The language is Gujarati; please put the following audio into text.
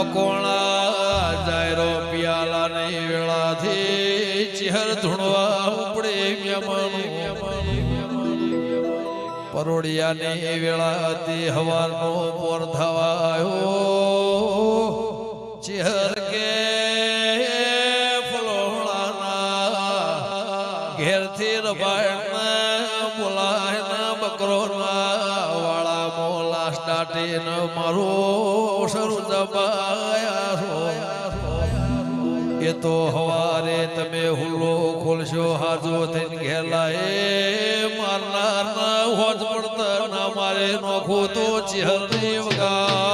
મકોણા જાયરો પિયાલાની વેળાથી ચહેર ધૂણવા ઉપડે પરોડિયાની વેળાથી હવાનો પોર થવાયો ચહેર કે ફલોણાના ઘેરથી રભાયણના બોલાયના બકરોના વાળા મોલા સ્ટાટીને મારો શરૂ દબાયા એ તો હવારે તમે હુલ્લો ખોલશો હાજો થઈને ઘેલાએ મારનારના હોજ પડતા ના મારે નોખો તો ચહેરની વગા